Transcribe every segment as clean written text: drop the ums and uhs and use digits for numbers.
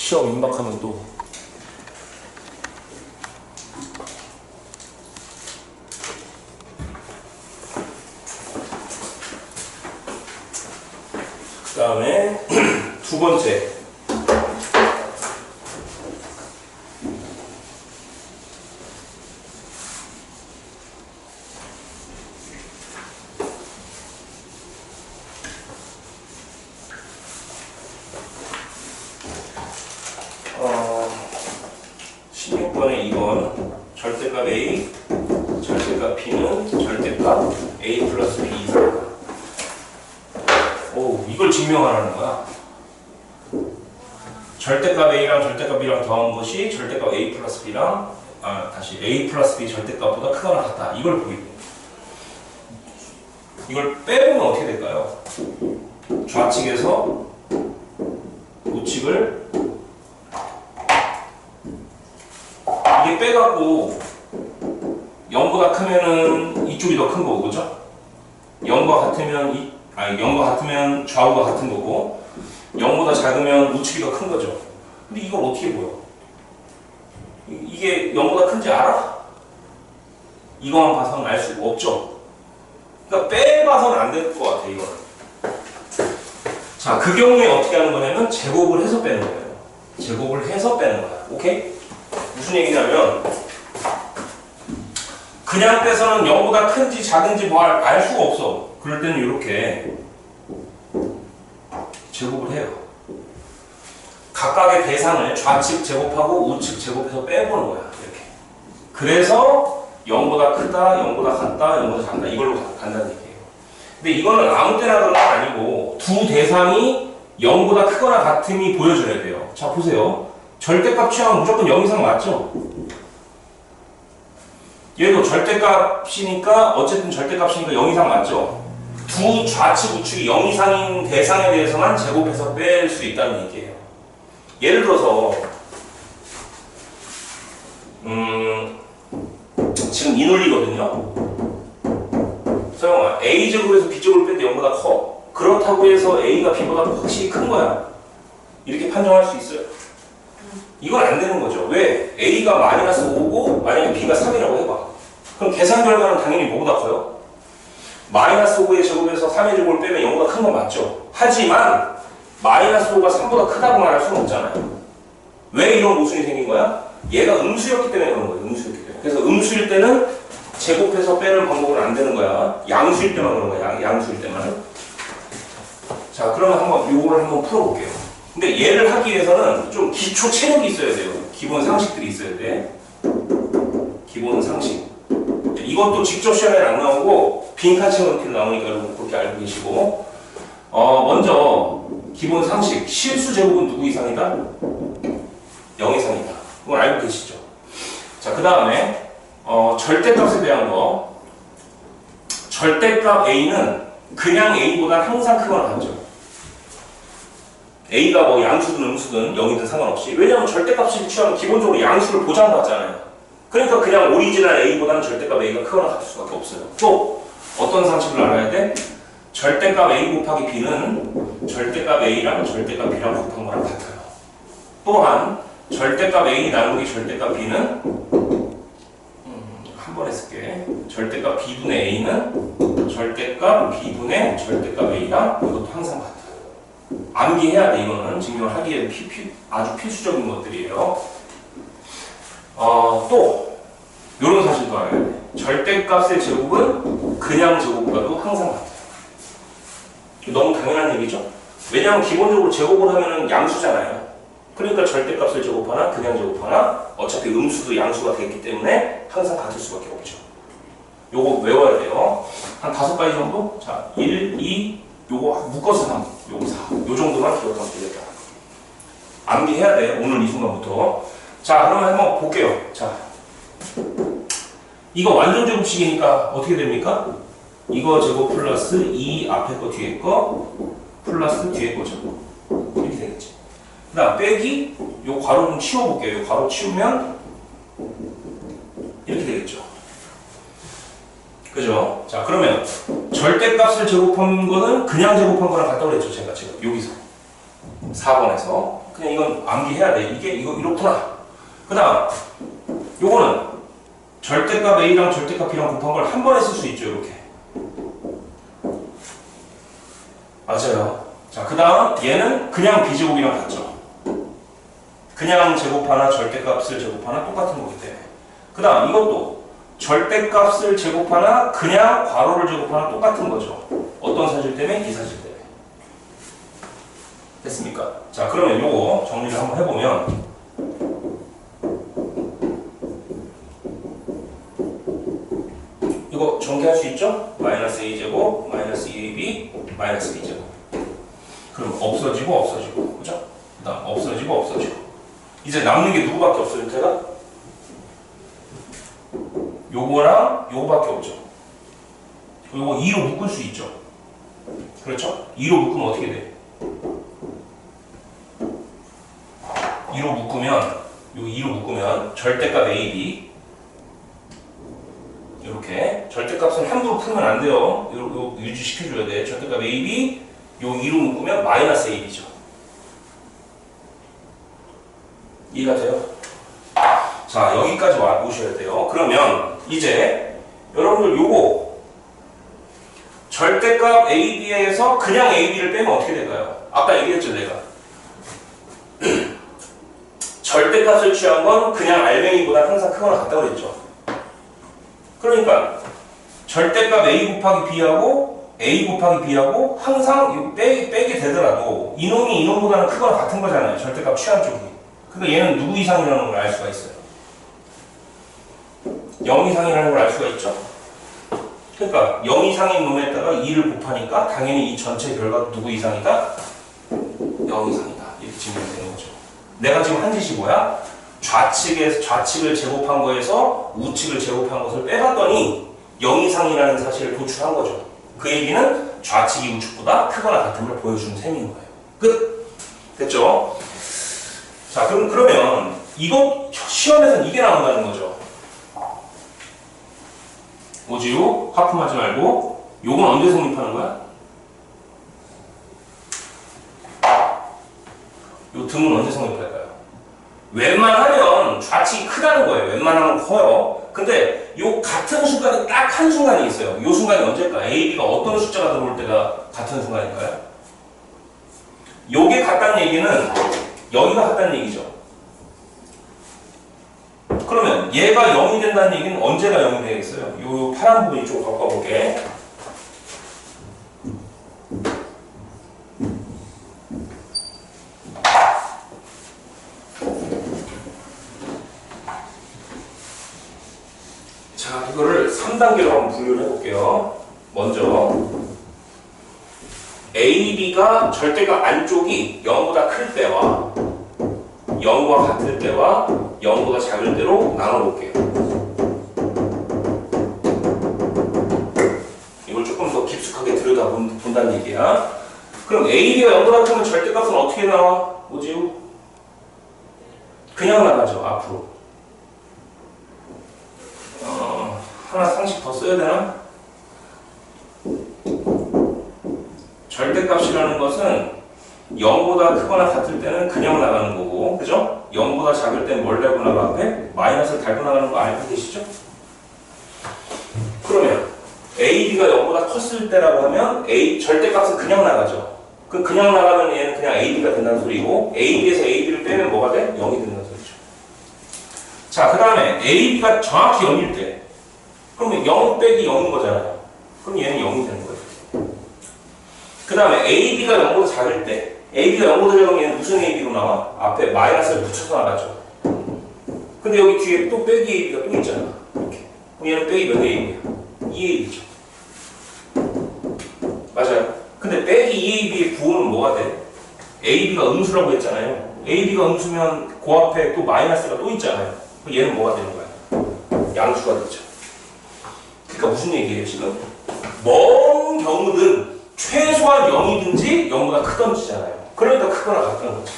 시험 임박하면 또 그 다음에 두 번째 절대값 A, 절대값 B는 절대값 A 플러스 B 이상이다. 오, 이걸 증명하라는 거야. 절대값 A랑 절대값 B랑 더한 것이 절대값 A 플러스 B랑 다시 A 플러스 B 절대값보다 크거나 같다. 이걸 보이고 이걸 빼보면 어떻게 될까요? 좌측에서 우측을 이게 빼갖고 0보다 크면은 이쪽이 더 큰 거고, 그죠? 0과 같으면 0과 같으면 좌우가 같은 거고 0보다 작으면 우측이 더 큰 거죠. 근데 이걸 어떻게 보여? 이게 0보다 큰지 알아? 이거만 봐서는 알 수가 없죠. 그러니까 빼봐서는 안 될 것 같아, 이거는. 자, 그 경우에 어떻게 하는 거냐면 제곱을 해서 빼는 거예요. 제곱을 해서 빼는 거야. 오케이? 무슨 얘기냐면 그냥 빼서는 0보다 큰지 작은지 뭐 알 수가 없어. 그럴 때는 이렇게 제곱을 해요. 각각의 대상을 좌측 제곱하고 우측 제곱해서 빼보는 거야. 이렇게. 그래서 0보다 크다, 0보다 같다, 0보다 작다 이걸로 간다는 얘기예요. 근데 이거는 아무 때나 그런 건 아니고 두 대상이 0보다 크거나 같음이 보여줘야 돼요. 자, 보세요. 절대값 취하면 무조건 0 이상 맞죠? 얘도 절대값이니까 어쨌든 절대값이니까 0 이상 맞죠? 두 좌측 우측이 0 이상인 대상에 대해서만 제곱해서 뺄 수 있다는 얘기예요. 예를 들어서 지금 이 논리거든요. 서영아, A제곱에서 B제곱을 뺀데 0보다 커. 그렇다고 해서 A가 B보다 확실히 큰 거야. 이렇게 판정할 수 있어요? 이건 안 되는 거죠. 왜? A가 마이너스 5고 만약에 B가 3이라고 해봐. 그럼 계산 결과는 당연히 뭐보다 커요? 마이너스 5의 제곱에서 3의 제곱을 빼면 0보다 큰 건 맞죠. 하지만 마이너스 5가 3보다 크다고 말할 수는 없잖아요. 왜 이런 모순이 생긴 거야? 얘가 음수였기 때문에 그런 거예요. 음수였기 때문에. 그래서 음수일 때는 제곱해서 빼는 방법은 안 되는 거야. 양수일 때만 그런 거야. 양수일 때만. 자, 그러면 요거를 한번 풀어볼게요. 근데 얘를 하기 위해서는 좀 기초 체력이 있어야 돼요. 기본 상식들이 있어야 돼. 기본 상식. 이것도 직접 시험에 안 나오고 빈칸처럼 이렇게 나오니까 여러분 그렇게 알고 계시고. 먼저 기본 상식. 실수 제곱은 누구 이상이다? 0 이상이다. 그건 알고 계시죠? 자, 그 다음에 절대값에 대한 거. 절대값 A는 그냥 A보다 항상 크거나 같죠. A가 뭐 양수든 음수든 0이든 상관없이. 왜냐하면 절대값을 취하면 기본적으로 양수를 보장받잖아요. 그러니까 그냥 오리지널 A보다는 절대값 A가 크거나 같을 수밖에 없어요. 또 어떤 상식을 알아야 돼? 절대값 A 곱하기 B는 절대값 A랑 절대값 B랑 곱한 거랑 같아요. 또한 절대값 A 나누기 절대값 B는 한 번에 쓸게. 절대값 B분의 A는 절대값 B분의 절대값 A랑 이것도 항상 같아요. 암기해야 돼. 이거는 증명하기 위해 아주 필수적인 것들이에요. 또 이런 사실도 알아야 돼. 절대값의 제곱은 그냥 제곱보다도 항상 같아요. 너무 당연한 얘기죠? 왜냐하면 기본적으로 제곱을 하면은 양수잖아요. 그러니까 절대값을 제곱하나 그냥 제곱하나 어차피 음수도 양수가 되기 때문에 항상 같을 수밖에 없죠. 요거 외워야 돼요. 한 5가지 정도? 자, 1, 2, 요거 묶어서 3, 요거 4. 요 정도만 기억하면 되겠다. 암기해야 돼. 오늘 이 순간부터. 자, 그러면 한번 볼게요. 자, 이거 완전 제곱식이니까 어떻게 됩니까? 이거 제곱 플러스 이 앞에 거 뒤에 거 플러스 뒤에 거죠. 이렇게 되겠지. 그 다음 빼기 요 괄호 좀 치워볼게요. 요 괄호 치우면 이렇게 되겠죠. 그죠? 자, 그러면 절대값을 제곱한 거는 그냥 제곱한 거랑 같다고 그랬죠. 제가 지금 여기서 4번에서. 그냥 이건 암기해야 돼. 이거 이렇구나. 그 다음 요거는 절대값 A랑 절대값 B랑 곱한 걸 한 번에 쓸 수 있죠. 이렇게. 맞아요. 자, 그 다음 얘는 그냥 B제곱이랑 같죠. 그냥 제곱하나 절대값을 제곱하나 똑같은 거기 때문에. 그 다음 이것도 절대값을 제곱하나 그냥 괄호를 제곱하나 똑같은 거죠. 어떤 사실 때문에? 이 사실 때문에. 됐습니까? 자, 그러면 요거 정리를 한번 해보면 이거 전개할 수 있죠? 마이너스 a제곱, 마이너스 2ab, 마이너스 b제곱. 그럼 없어지고 그죠? 그 다음 없어지고 이제 남는 게 누구밖에 없어요? 밑에가? 요거랑 요거밖에 없죠. 요거 2로 묶을 수 있죠. 그렇죠? 2로 묶으면 어떻게 돼? 2로 묶으면 절대값 AB 이렇게 절대값은 함부로 풀면 안 돼요. 요 유지시켜줘야 돼. 절대값 AB 요 2로 묶으면 마이너스 AB죠. 이해가 돼요? 자, 여기까지 오셔야 돼요. 그러면 이제 여러분들 요거 절대값 AB에서 그냥 AB를 빼면 어떻게 될까요? 아까 얘기했죠, 내가. 절대값을 취한 건 그냥 알맹이보다 항상 크거나 같다고 그랬죠. 그러니까 절대값 A 곱하기 B하고 항상 빼게 되더라도 이놈이 이놈보다는 크거나 같은 거잖아요. 절대값 취한 쪽이. 그러니까 얘는 누구 이상이라는 걸 알 수가 있어요. 0 이상이라는 걸 알 수가 있죠. 그러니까 0 이상인 놈에다가 2를 곱하니까 당연히 이 전체 결과도 누구 이상이다? 0 이상이다. 이렇게 증명이 되는 거죠. 내가 지금 한 짓이 뭐야? 좌측을 제곱한 거에서 우측을 제곱한 것을 빼봤더니 0 이상이라는 사실을 도출한 거죠. 그 얘기는 좌측이 우측보다 크거나 같음을 보여주는 셈인 거예요. 끝! 됐죠? 자, 그러면 이거 시험에서는 이게 나온다는 거죠. 오지우 하품하지 말고 요건 언제 성립하는 거야? 요 등은 언제 성립할까요? 웬만하면 좌측이 크다는 거예요. 웬만하면 커요. 근데 요 같은 순간이 딱 한 순간이 있어요. 요 순간이 언제일까? AB가 어떤 숫자가 들어올 때가 같은 순간일까요? 요게 같다는 얘기는 여기가 같다는 얘기죠. 그러면 얘가 0이 된다는 얘기는 언제가 0이 되겠어요? 요 파란 부분 이쪽으로 갖고 와볼게. 자, 이거를 3단계로 한번 분류를 해볼게요. 먼저 AB가 절대값 안쪽이 0보다 클 때와 0과 같을 때와 0보다 작을 때로 나눠볼게요. 이걸 조금 더 깊숙하게 들여다본다는 얘기야. 그럼 AB가 0보다 크면 절대값은 어떻게 나와? 뭐지요? 그냥 나가죠, 앞으로. 하나 상식 더 써야 되나? 절대값이라는 것은 0보다 크거나 같을 때는 그냥 나가는 거고, 그죠? 0보다 작을 때는 뭘 달고 나가 앞에? 마이너스를 달고 나가는 거 알고 계시죠? 그러면 AB가 0보다 컸을 때라고 하면 절대값은 그냥 나가죠. 그냥 나가면 얘는 그냥 AB가 된다는 소리고, AB에서 AB를 빼면 뭐가 돼? 0이 된다는 소리죠. 자, 그 다음에 AB가 정확히 0일 때, 그러면 0 빼기 0인 거잖아요. 그럼 얘는 0이 되는 거예요. 그 다음에 AB가 0보다 작을 때, AB가 0보다 작으면 얘는 무슨 AB로 나와? 앞에 마이너스를 붙여서 나가죠. 근데 여기 뒤에 또 빼기 AB가 또 있잖아. 이렇게. 그럼 얘는 빼기 몇 AB야? 2AB죠. 맞아요. 근데 빼기 2AB의 부호는 뭐가 돼? AB가 음수라고 했잖아요. AB가 음수면 그 앞에 또 마이너스가 또 있잖아요. 그럼 얘는 뭐가 되는 거야? 양수가 되죠. 그러니까 무슨 얘기예요, 지금? 먼 경우든 최소한 0이든지 0보다 크던지잖아요. 그러니까 크거나 같다는 거죠.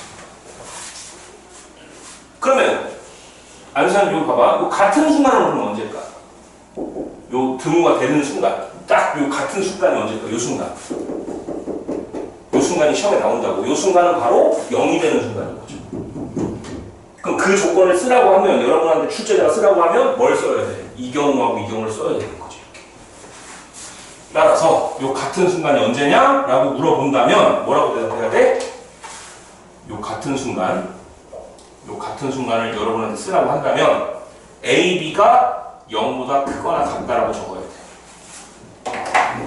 그러면 안수사님 여기 봐봐. 요 같은 순간을 보면 언제일까? 요 등호가 되는 순간. 딱 요 같은 순간이 언제일까? 요 순간. 요 순간이 시험에 나온다고. 요 순간은 바로 0이 되는 순간인 거죠. 그럼 그 조건을 쓰라고 하면, 여러분한테 출제자가 쓰라고 하면 뭘 써야 돼? 이 경우하고 이 경우를 써야 되는 거죠. 이렇게. 따라서 요 같은 순간이 언제냐? 라고 물어본다면 뭐라고 대답해야 돼? 요 같은 순간을 여러분한테 쓰라고 한다면 A, B가 0보다 크거나 같다라고 적어야 돼.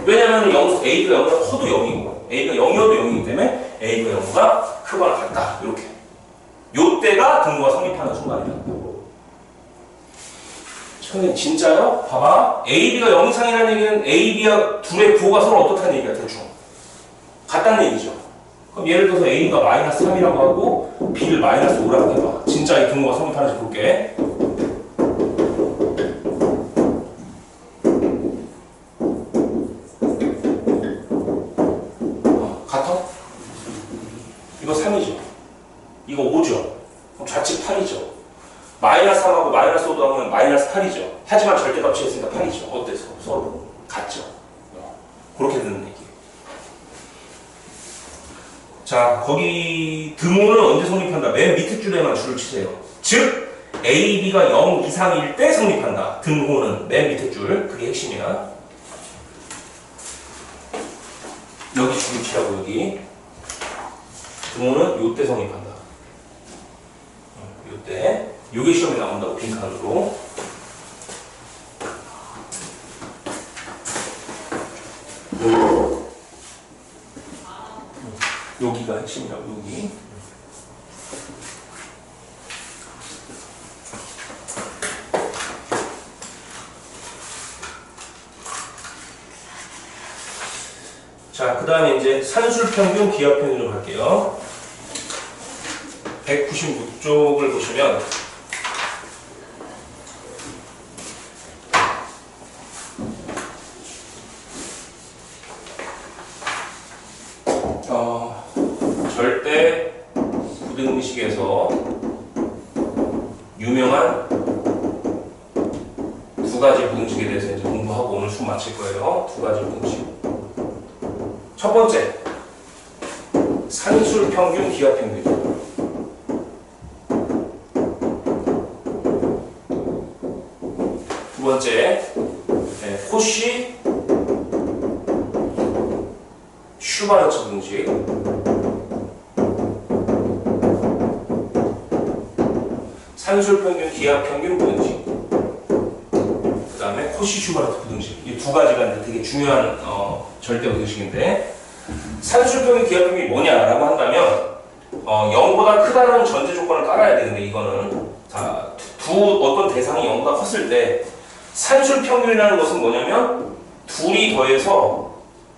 왜냐면 A가 0보다 커도 0이고 A가 0이어도 0이기 때문에 A가 0보다 크거나 같다. 이렇게. 요때가 등호가 성립하는 순간이다. 선생님 진짜요? 봐봐. A, B가 0 이상이라는 얘기는 A, B가 둘의 부호가 서로 어떻다는 얘기야 대충. 같다는 얘기죠. 그럼 예를 들어서 A가 마이너스 3이라고 하고 B를 마이너스 5라고 해봐. 진짜 이 등호가 성립하는지 볼게. 같아? 이거 3이죠. 이거 5죠. 그럼 좌측 8이죠. 마이너스 3하고 마이너스 5도 하면 마이너스 8이죠. 하지만 절대값이 있으니까 8이죠. 어때서? 서로 같죠. 그렇게 되는 얘기예요. 자, 거기 등호는 언제 성립한다? 맨 밑에 줄에만 줄을 치세요. 즉 A, B가 0 이상일 때 성립한다. 등호는 맨 밑에 줄. 그게 핵심이야. 여기 줄을 치라고 여기. 등호는 요때 성립한다. 요때. 요게 시험에 나온다고 빈칸으로. 여기가 핵심이라고 여기. 자, 그 다음에 이제 산술평균, 기하평균으로 갈게요. 196쪽을 보시면 절대 부등식에서 유명한 두 가지 부등식에 대해서 이제 공부하고 오늘 수업 마칠 거예요. 두 가지 부등식. 첫 번째, 산술평균, 기하평균. 두 번째, 코시 슈바르츠 부등식. 산술평균, 기하평균 부등식. 그 다음에 코시 슈바르트 부등식. 이 두 가지가 이제 되게 중요한 절대 부등식인데, 산술평균, 기하평균이 뭐냐라고 한다면 0보다 크다는 전제 조건을 깔아야 되는데, 이거는 자, 어떤 대상이 0보다 컸을 때 산술평균이라는 것은 뭐냐면 둘이 더해서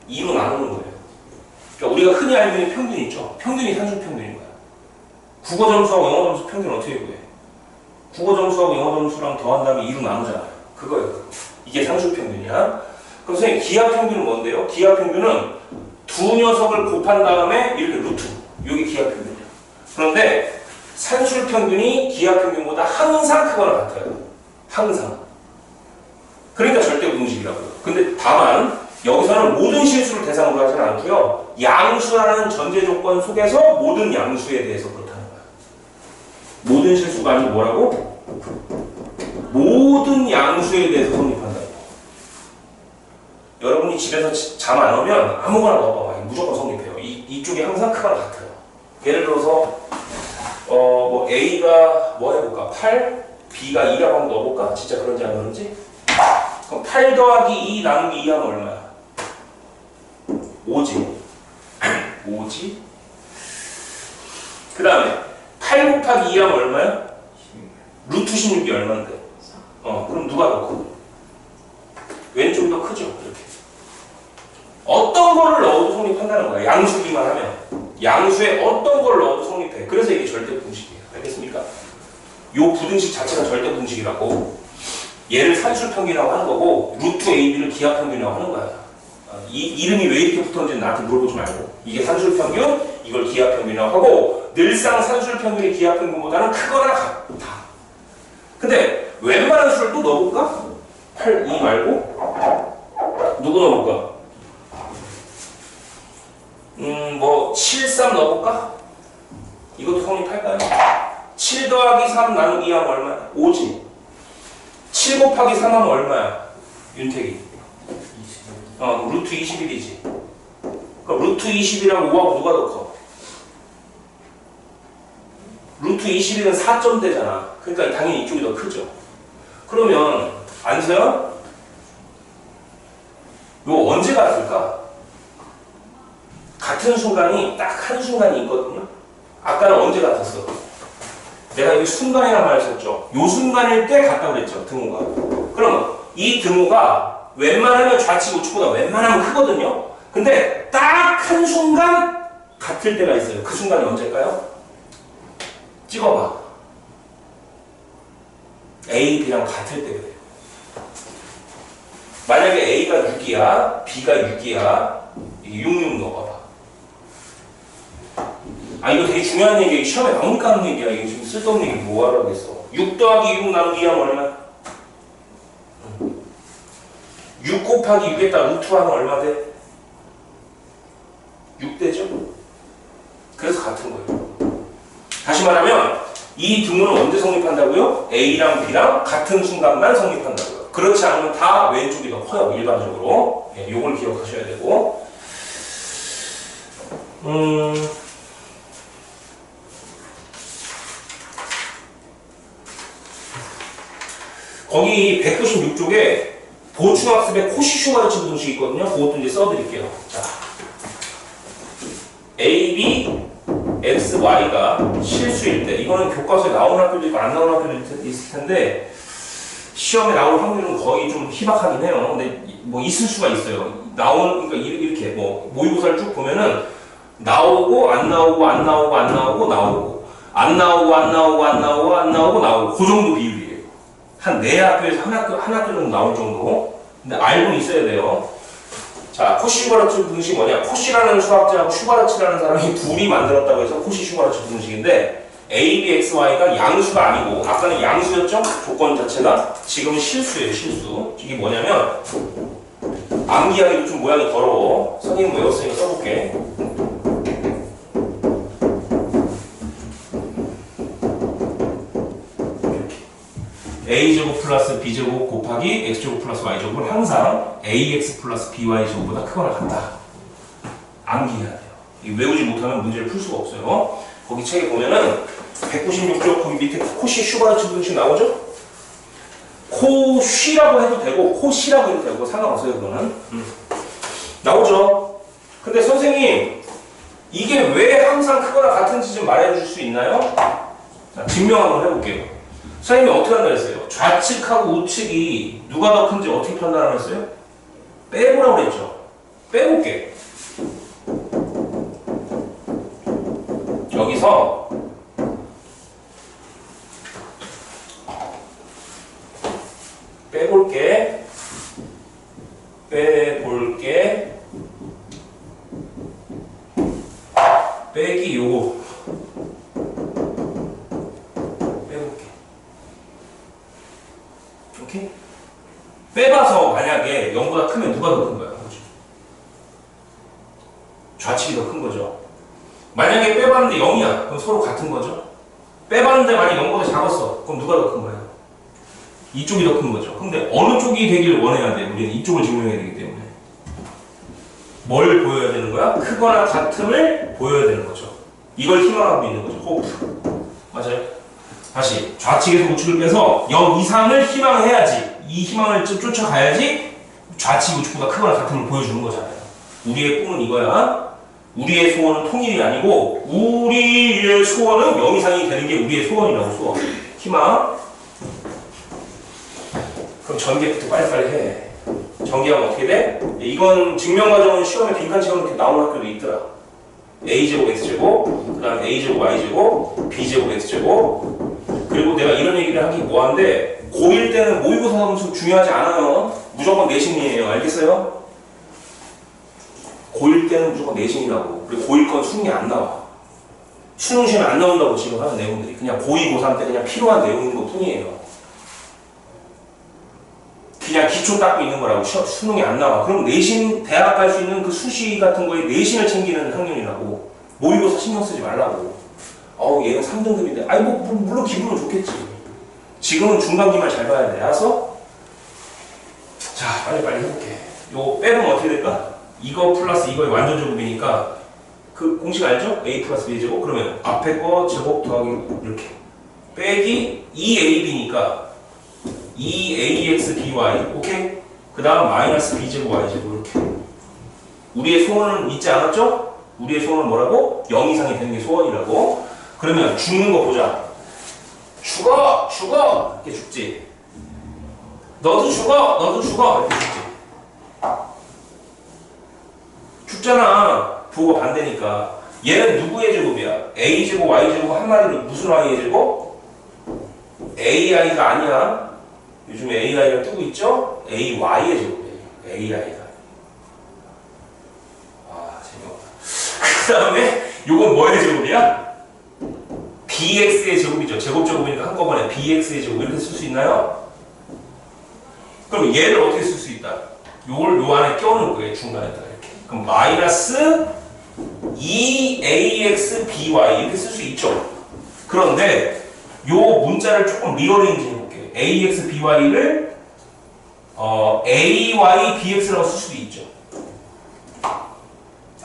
2로 나누는 거예요. 그러니까 우리가 흔히 알고 있는 평균 있죠. 평균이 산술평균인 거야. 국어 점수하고 영어 점수 평균 어떻게 구해? 국어 점수하고 영어 점수랑 더한 다음에 2로 나누잖아요. 그거예요. 이게 산술평균이야. 그럼 선생님 기하평균은 뭔데요? 기하평균은 두 녀석을 곱한 다음에 이렇게 루트. 이게 기하평균이야. 그런데 산술평균이 기하평균보다 항상 크거나 같아요. 항상. 그러니까 절대부등식이라고요. 근데 다만 여기서는 모든 실수를 대상으로 하지는 않고요. 양수라는 전제 조건 속에서 모든 양수에 대해서 그렇다는 거야. 모든 실수가 아니고 뭐라고? 모든 양수에 대해서 성립한다고. 여러분이 집에서 잠 안 오면 아무거나 넣어봐봐. 무조건 성립해요. 이쪽이 항상 크거나 같아요. 예를 들어서 뭐 A가 뭐 해볼까? 8, B가 2라고 한번 넣어볼까? 진짜 그런지 안 그런지? 그럼 8 더하기 2 나누기 2 하면 얼마야? 5지. 5지. 그 다음에 8 곱하기 2 하면 얼마야? 루트 16이 얼마인데? 그럼 누가 더 커? 왼쪽이 더 크죠? 이렇게. 어떤 거를 넣어도 성립한다는 거야. 양수기만 하면. 양수에 어떤 걸 넣어도 성립해. 그래서 이게 절대부등식이에요. 알겠습니까? 요 부등식 자체가 절대부등식이라고. 얘를 산술평균이라고 하는 거고, 루트 AB를 기하평균이라고 하는 거야. 이 이름이 왜 이렇게 붙었는지 나한테 물어보지 말고. 이게 산술평균, 이걸 기하평균이라고 하고, 늘상 산술평균이 기하평균보다는 크거나 같다. 근데 웬만한 수를 또 넣어볼까? 8, 2 말고 누구 넣어볼까? 뭐 7, 3 넣어볼까? 이것도 성립할까요? 7 더하기 3 나누기 2 하면 얼마야? 5지. 7 곱하기 3 하면 얼마야? 윤택이. 루트 21이지. 그럼 루트 21하고 5하고 누가 더 커? 루트 21은 4점대잖아. 그러니까 당연히 이쪽이 더 크죠. 그러면 안서요? 이거 언제 같을까? 같은 순간이 딱 한 순간이 있거든요. 아까는 언제 같았어? 내가 여기 순간이라는 말을 썼죠. 요 순간일 때 같다고 그랬죠. 등호가. 그럼 이 등호가 웬만하면 좌측 우측보다 웬만하면 크거든요. 근데 딱 한 순간 같을 때가 있어요. 그 순간이 언제일까요? 찍어봐. A, B랑 같을 때 그래요. 만약에 A가 6이야, B가 6이야, 6 넣어봐봐. 이거 되게 중요한 얘기야. 시험에 나오니까 하는 얘기야. 이거 지금 쓸데없는 얘기 뭐 하라고 했어. 6 더하기 6 나누기 하면 얼마? 6 곱하기 6에다 루트 하면 얼마 돼? 6되죠? 그래서 같은 거예요. 다시 말하면 이 등호는 언제 성립한다고요? A랑 B랑 같은 순간만 성립한다고요. 그렇지 않으면 다 왼쪽이 더 커요. 일반적으로. 요걸 기억하셔야 되고. 거기 196쪽에 보충학습의 코시-슈바르츠 부등식이 있거든요. 그것도 이제 써드릴게요. 자, A, B, X, Y가 실수일 때, 이거는 교과서에 나오는 학교도 있고 안 나오는 학교도 있을 텐데 시험에 나올 확률은 거의 좀 희박하긴 해요. 근데 뭐 있을 수가 있어요. 그러니까 이렇게 뭐 모의고사를 쭉 보면은 나오고 안 나오고 안 나오고 안 나오고 나오고 안 나오고 안 나오고 안 나오고 안 나오고 나오고 그 정도 비율이에요. 한 4학교에서 한 학교 정도 나올 정도. 근데 알고는 있어야 돼요. 자, 코시-슈바르츠 부등식이 뭐냐? 코시라는 수학자하고 슈바르츠라는 사람이 둘이 만들었다고 해서 코시-슈바르츠 부등식인데 A, B, X, Y가 양수가 아니고 아까는 양수였죠? 조건 자체가. 지금은 실수예요, 실수. 이게 뭐냐면 암기하기도 좀 모양이 더러워. 선생님 외웠으니까 써볼게. A제곱 플러스 B제곱 곱하기 X제곱 플러스 Y제곱은 항상 AX 플러스 BY제곱보다 크거나 같다. 암기해야 돼요. 외우지 못하면 문제를 풀 수가 없어요. 거기 책에 보면은 196쪽 거기 밑에 코시-슈바르츠 부등식 나오죠? 코쉬라고 해도 되고 코시라고 해도 되고 상관없어요. 그거는. 나오죠? 근데 선생님 이게 왜 항상 크거나 같은지 좀 말해줄 수 있나요? 자, 증명 한번 해볼게요. 선생님이 어떻게 한다고 했어요? 좌측하고 우측이 누가 더 큰지 어떻게 판단하라고 했어요? 빼보라고 그랬죠? 빼볼게. 여기서 빼볼게. 빼기 요거 빼볼게. 오케이? 빼봐서 만약에 0보다 크면 누가 더 큰 거야? 좌측이 더 큰 거죠. 만약에 빼봤는데 0이야. 그럼 서로 같은 거죠. 빼봤는데 만약에 0보다 작았어. 그럼 누가 더 큰 거야? 이쪽이 더 큰 거죠. 근데 어느 쪽이 되길 원해야 돼? 우리는 이쪽을 증명해야 되기 때문에. 뭘 보여야 되는 거야? 크거나 같음을 보여야 되는 거죠. 이걸 희망하고 있는 거죠. 호프. 맞아요? 다시 좌측에서 우측을 빼서 0 이상을 희망해야지. 이 희망을 쫓아가야지 좌측 우측보다 크거나 같음을 보여주는 거잖아요. 우리의 꿈은 이거야. 우리의 소원은 통일이 아니고 우리의 소원은 0 이상이 되는 게 우리의 소원이라고. 소원. 희망. 그럼 전개부터 빨리빨리 해. 전개하면 어떻게 돼? 이건 증명과정은 시험에 빈칸처럼 이렇게 나오는 학교도 있더라. A제곱 X제곱, 그 다음에 A제곱 Y제곱, B제곱 X제곱. 그리고 내가 이런 얘기를 하기 뭐한데 고1 때는 모의고사 점수 중요하지 않아요. 무조건 내신이에요. 알겠어요? 고1 때는 무조건 내신이라고. 그리고 고1 건 수능이 안 나와. 수능 시험에 안 나온다고 지금 하는 내용들이 그냥 고2, 고3 때 그냥 필요한 내용인 것 뿐이에요. 그냥 기초 닦고 있는 거라고. 수능이 안 나와. 그럼 내신 대학 갈 수 있는 그 수시 같은 거에 내신을 챙기는 학년이라고. 모의고사 신경 쓰지 말라고. 얘는 3등급인데 아니 뭐 물론 기분은 좋겠지. 지금은 중간기말 잘 봐야 돼. 알았어? 자, 빨리 해볼게. 요거 빼면 어떻게 될까? 이거 플러스 이거의 완전 제곱이니까 그 공식 알죠? a 플러스 b 제곱. 그러면 앞에 거 제곱 더하기 이렇게 빼기 2ab니까 2ax by. 오케이? 그 다음 마이너스 b제곱 y제곱. 이렇게. 우리의 소원은 잊지 않았죠? 우리의 소원은 뭐라고? 0 이상이 되는 게 소원이라고. 그러면 죽는 거 보자. 죽어! 이렇게 죽지. 너도 죽어! 이렇게 죽지. 죽잖아. 부호가 반대니까. 얘는 누구의 제곱이야? a제곱 y제곱 한 마리로 무슨 y의 제곱? ai가 아니야. 요즘에 ai를 뜨고 있죠? ay의 제곱이에요. ai가. 재미없다. 그 다음에 요건 뭐의 제곱이야? bx의 제곱이죠. 제곱이니까 한꺼번에 bx의 제곱 이렇게 쓸 수 있나요? 그럼 얘를 어떻게 쓸 수 있다? 요걸 요 안에 껴놓을 거예요. 중간에다 이렇게. 그럼 마이너스 2ax by 이렇게 쓸 수 있죠. 그런데 요 문자를 조금 리어레인지 해볼게요. ax by를 ay bx라고 쓸 수도 있죠.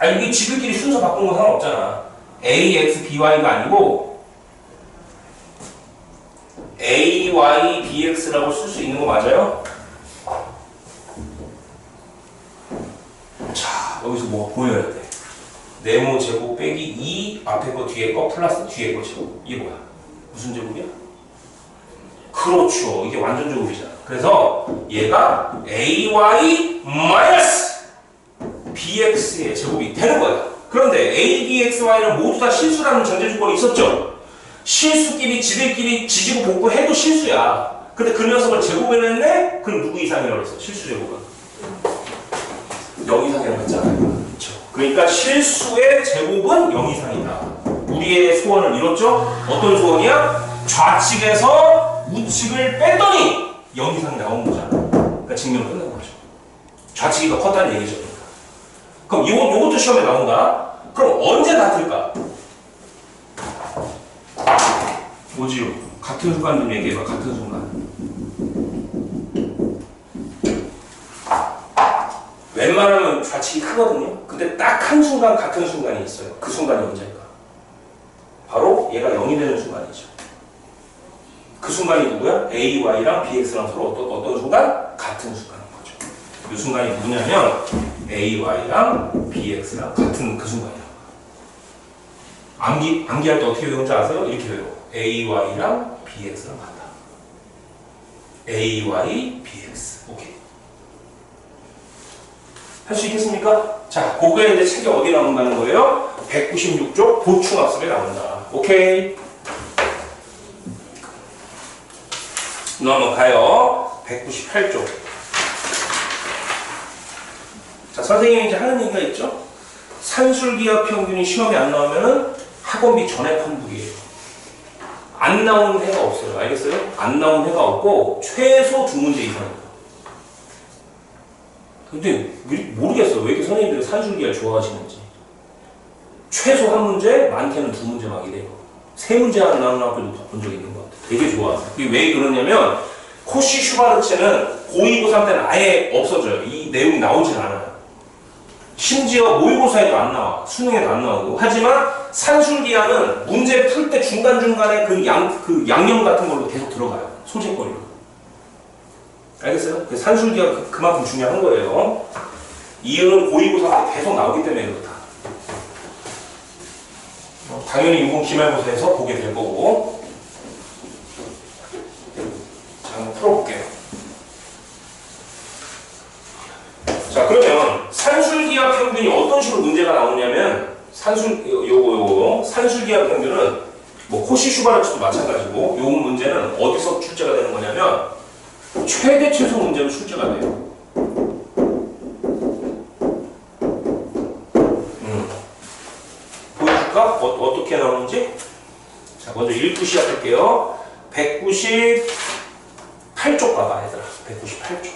이게 지들끼리 순서 바꾼 건 상관없잖아. ax by가 아니고 ay bx라고 쓸 수 있는 거 맞아요? 자, 여기서 뭐 보여야 돼. 네모 제곱 빼기 2 앞에 거 뒤에 거 플러스 뒤에 거 제곱. 이게 뭐야? 무슨 제곱이야? 그렇죠. 이게 완전 제곱이잖아. 그래서 얘가 ay 마이너스 bx의 제곱이 되는 거야. 그런데 a, b, x, y는 모두 다 실수라는 전제 조건이 있었죠. 실수끼리 지들끼리 지지고 볶고 해도 실수야. 근데 그 녀석을 제곱해냈네? 그럼 누구 이상이라고 했어? 실수 제곱은 0 이상이라고 했잖아요. 그렇죠. 그러니까 실수의 제곱은 0 이상이다. 우리의 소원을 이뤘죠? 어떤 소원이야? 좌측에서 우측을 뺐더니 0 이상이 나온 거잖아. 그러니까 증명을 끝낸 거죠. 좌측이 더 컸다는 얘기죠. 그럼 요것도 시험에 나온다. 그럼 언제 같을까? 뭐지요? 같은 순간 좀 얘기해봐. 같은 순간. 웬만하면 좌측이 크거든요. 근데 딱 한 순간 같은 순간이 있어요. 그 순간이 언제일까? 바로 얘가 0이 되는 순간이죠. 그 순간이 누구야? A, Y랑 BX랑 서로 어떤 순간? 같은 순간인 거죠. 이 순간이 누구냐면 A, Y랑 BX랑 같은 그 순간이라고. 암기할 때 어떻게 외우는지 아세요? 이렇게 외워. A, Y랑 BX랑 같다. A, Y, BX. 오케이. 할 수 있겠습니까? 자, 그거에 이제 책이 어디 나온다는 거예요? 196쪽 보충학습에 나온다. 오케이. 넘어가요. 198쪽. 자, 선생님이 이제 하는 얘기가 있죠? 산술기하 평균이 시험에 안 나오면은 학원비 전액 환불이에요. 안 나온 해가 없어요. 알겠어요? 안 나온 해가 없고 최소 2문제 이상입니다. 근데 모르겠어. 왜 이렇게 선생님들이 산술기하를 좋아하시는지. 최소 한 문제, 많게는 2문제 막 이래요. 3문제 하나 나오는 학교도 본 적이 있는 것 같아요. 되게 좋아하세요. 그게 왜 그러냐면 코시 슈바르체는 고2, 고3 때는 아예 없어져요. 이 내용이 나오질 않아요. 심지어 모의고사에도 안 나와. 수능에도 안 나오고. 하지만 산술기하는 문제 풀 때 중간중간에 그 양념 같은 걸로 계속 들어가요. 소재거리로. 알겠어요? 산술기가 그만큼 중요한 거예요. 이유는 고2, 고3 때 계속 나오기 때문에 그렇다. 당연히 이번 기말고사에서 보게 될 거고. 자, 한번 풀어볼게요. 자, 그러면 산술기하 평균이 어떤 식으로 문제가 나오냐면 산술기하 평균은 뭐 코시 슈바르츠도 마찬가지고 요 문제는 어디서 출제가 되는 거냐면 최대 최소 문제로 출제가 돼요. 보여줄까? 어떻게 나오는지? 자, 먼저 읽고 시작할게요. 198쪽 봐봐, 얘들아. 198쪽.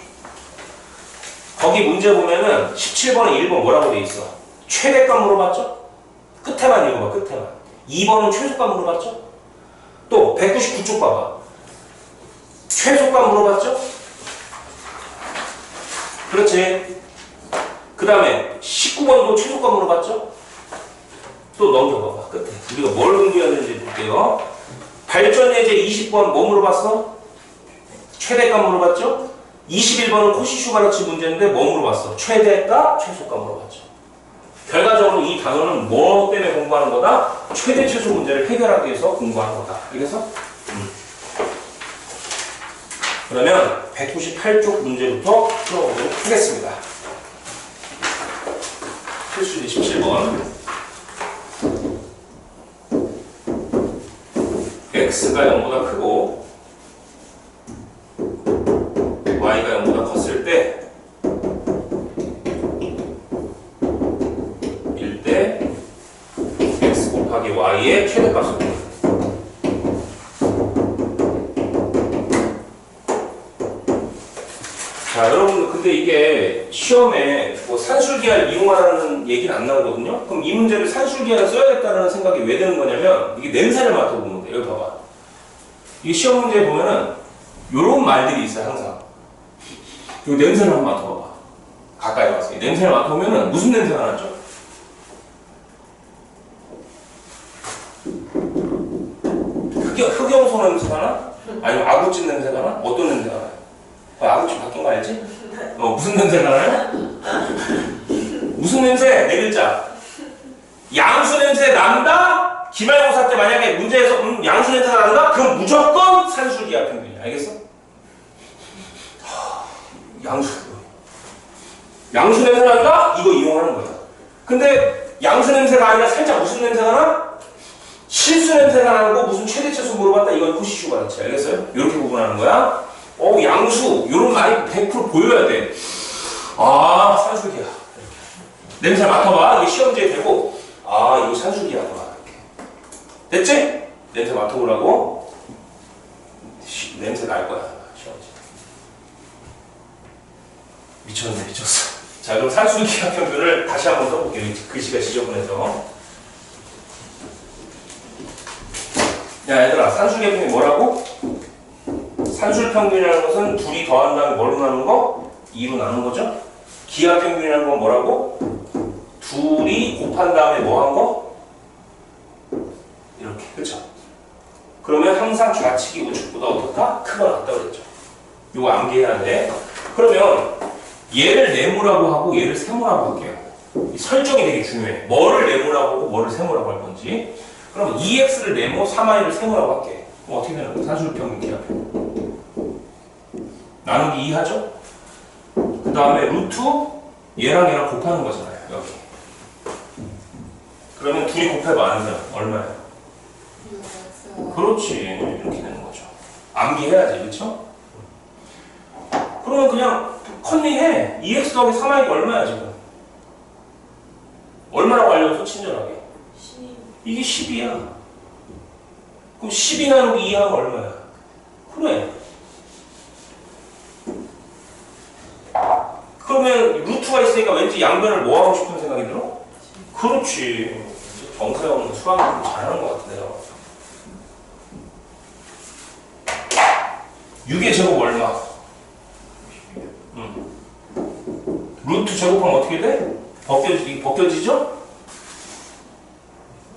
거기 문제 보면은 17번에 1번 뭐라고 돼 있어? 최대값 물어봤죠? 끝에만 읽어봐, 끝에만. 2번은 최소값 물어봤죠? 또 199쪽 봐봐. 최소값 물어봤죠? 그렇지. 그 다음에 19번도 최소값 물어봤죠? 또 넘겨봐봐, 끝에. 우리가 뭘 공부해야 되는지 볼게요. 발전예제 20번 뭐 물어봤어? 최대값 물어봤죠? 21번은 코시슈바르츠 문제인데 뭐 물어봤어? 최대값, 최소값 물어봤죠. 결과적으로 이 단어는 뭐 때문에 공부하는 거다? 최대 최소 문제를 해결하기 위해서 공부하는 거다. 알겠어? 그러면 198쪽 문제부터 풀어보도록 하겠습니다. 필수제 17번. x가 0보다 크고 y가 0보다 컸을 때 x 곱하기 y의 최대값을 자, 여러분 근데 이게 시험에 뭐 산술기하를 이용하라는 얘기는 안 나오거든요. 그럼 이 문제를 산술기하를 써야겠다는 생각이 왜 드는 거냐면 이게 냄새를 맡아보면 돼. 여기 봐봐. 이 시험 문제에 보면은 요런 말들이 있어요. 항상. 이 냄새를 한번 맡아봐봐. 가까이 와서 이 냄새를 맡아보면은 무슨 냄새가 나죠? 흑염소 냄새가 나? 아니면 아구찜 냄새가 나? 어떤 냄새가 나요? 아구찜 바뀐 거 알지? 무슨 냄새가 나요? 무슨 냄새? 네 글자. 양수 냄새 난다? 기말고사 때 만약에 문제에서 양수 냄새가 난다? 그럼 무조건 산술기하 평균이야. 알겠어? 양수 냄새 난다? 이거 이용하는 거야. 근데 양수 냄새가 아니라 살짝 무슨 냄새가 나? 실수 냄새가 나고 무슨 최대 최소 물어봤다. 이건 코시슈바르츠. 알겠어요? 이렇게 구분하는 거야. 양수 이런 말이 100% 보여야 돼. 아, 산술기야. 냄새 맡아봐. 이게 시험지에 대고 이거 산술기야구나. 이렇게. 됐지? 냄새 맡아보라고. 냄새 날 거야. 시험지. 미쳤네, 미쳤어. 자, 그럼 산술기하 평균을 다시 한번 써볼게요. 글씨가 지저분해서. 야, 얘들아, 산술기하 평균이 뭐라고? 산술평균이라는 것은 둘이 더한 다음에 뭘로 나누는 거? 2로 나누는 거죠? 기하평균이라는 건 뭐라고? 둘이 곱한 다음에 뭐 한 거? 이렇게, 그쵸? 그러면 항상 좌측이 우측보다 어떻다? 크거나 같다 그랬죠? 이거 암기해야 돼. 그러면 얘를 네모라고 하고 얘를 세모라고 할게요. 이 설정이 되게 중요해. 뭐를 네모라고 하고 뭐를 세모라고 할 건지. 그럼 2x를 네모, 3y를 세모라고 할게. 그럼 어떻게 되는 거야? 산술평균, 기하평균. 나누기 2 하죠? 그 다음에 루트 얘랑 얘랑 곱하는 거잖아요. 여기. 그러면 둘이 곱해봐. 아니면 얼마야? 그렇지. 이렇게 되는 거죠. 암기해야지. 그렇죠? 그러면 그냥 컨닝해. 2x 더하기 3y가 얼마야 지금? 얼마라고 알려줘? 친절하게. 10. 이게 10이야. 그럼 12 나누기 2 하면 얼마야? 그래. 그러면 루트가 있으니까 왠지 양변을 뭐 하고 싶은 생각이 들어? 그렇지. 정서형 수학을 잘하는 것 같은데요. 6의 제곱 얼마? 루트 제곱하면 어떻게 돼? 벗겨지죠?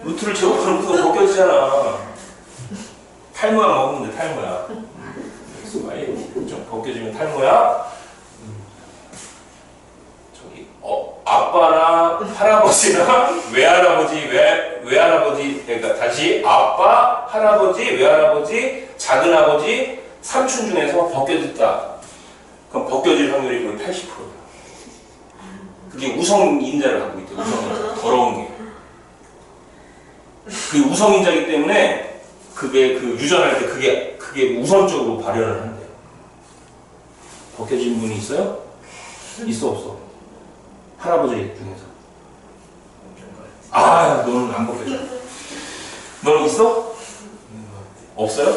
루트를 제곱하면 루트가 벗겨지잖아. 탈모약 먹으면 돼, 탈모약. 좀 벗겨지면 탈모약. 아빠나 할아버지나 외할아버지, 외할아버지, 그러니까 다시 아빠, 할아버지, 외할아버지, 작은아버지, 삼촌 중에서 벗겨졌다. 그럼 벗겨질 확률이 거의 80%야. 그게 우성인자를 갖고 있대, 우성인자. 더러운 게. 그 우성인자이기 때문에 그게 그 유전할 때 그게 우선적으로 발현을 한대요. 벗겨진 분이 있어요? 있어, 없어? 할아버지 중에서. 너는 안 벗겨져. 너는 있어? 없어요?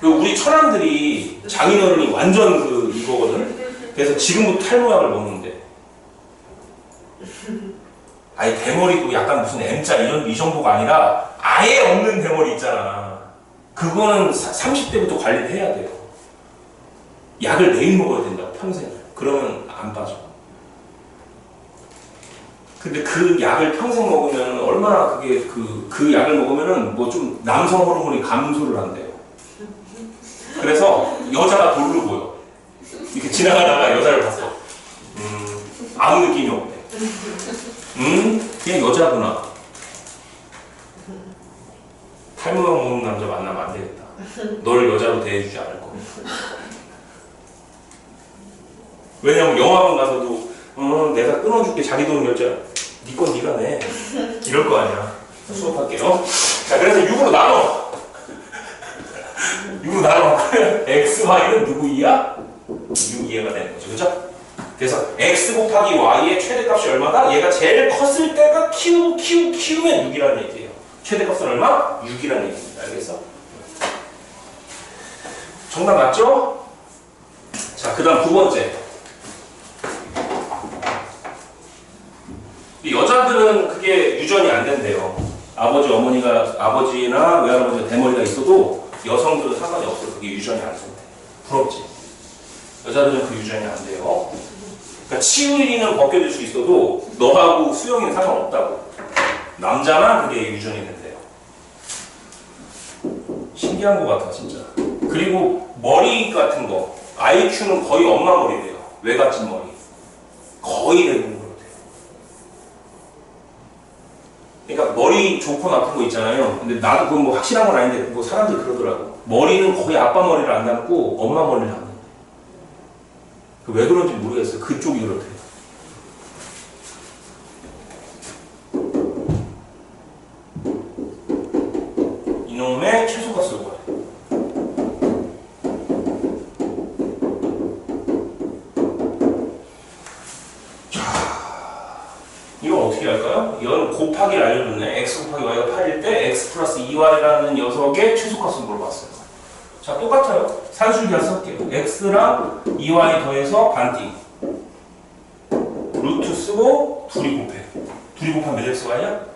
우리 천안들이 장인어른이 완전 이거거든? 그래서 지금부터 탈모약을 먹는데 아니 대머리도 약간 무슨 M자 이 정도가 아니라 아예 없는 대머리 있잖아. 그거는 30대부터 관리를 해야 돼요. 약을 매일 먹어야 된다고 평생. 그러면 안 빠져. 근데 그 약을 평생 먹으면 얼마나 그게 그 약을 먹으면은 뭐 좀 남성 호르몬이 감소를 한대요. 그래서 여자가 돌로 보여. 이렇게 지나가다가 여자를 봤어. 아무 느낌이 없대. 그냥 여자구나. 탈모약 먹는 남자 만나면 안 되겠다. 너를 여자로 대해주지 않을 거야. 왜냐면 영화관 가서도 내가 끊어줄게 자기 돈 여자 네 건 네가 내 이럴 거 아니야. 수업할게요. 자 그래서 6으로 나눠. 6으로 나눠. x, y는 누구 이하? 6 이하가 되는 거죠. 그죠? 그래서 x 곱하기 y의 최대값이 얼마다? 얘가 제일 컸을 때가 키우면 6이라는 얘기예요. 최대값은 얼마? 6이라는 얘기입니다. 알겠어? 정답 맞죠? 자, 그 다음 두 번째. 여자들은 그게 유전이 안 된대요. 아버지나 외할아버지가 대머리가 있어도 여성들은 상관이 없어요. 그게 유전이 안 된대. 부럽지? 여자들은 그 유전이 안 돼요. 그러니까 치우리는 벗겨질 수 있어도 너하고 수영이는 상관없다고. 남자만 그게 유전이 된대요. 신기한 것 같아 진짜. 그리고 머리 같은 거 IQ는 거의 엄마 머리래요. 외갓집 머리. 거의 대부분 그렇대요. 그러니까 머리 좋고 나쁜 거 있잖아요. 근데 나도 그건 뭐 확실한 건 아닌데 뭐 사람들이 그러더라고. 머리는 거의 아빠 머리를 안 닮고 엄마 머리를 닮는데. 왜 그런지 모르겠어요. 그쪽이 그렇대요. 이놈의 최소값을 구하래. 이건 어떻게 할까요? 이건 곱하기를 알려줬네. x 곱하기 y가 8일 때 x 플러스 2y라는 녀석의 최소값을 물어봤어요. 자, 똑같아요. 산술기한 쓸게요. x랑 2y 더해서 반띵. 루트 쓰고 둘이 곱해. 둘이 곱하면 몇 xy야?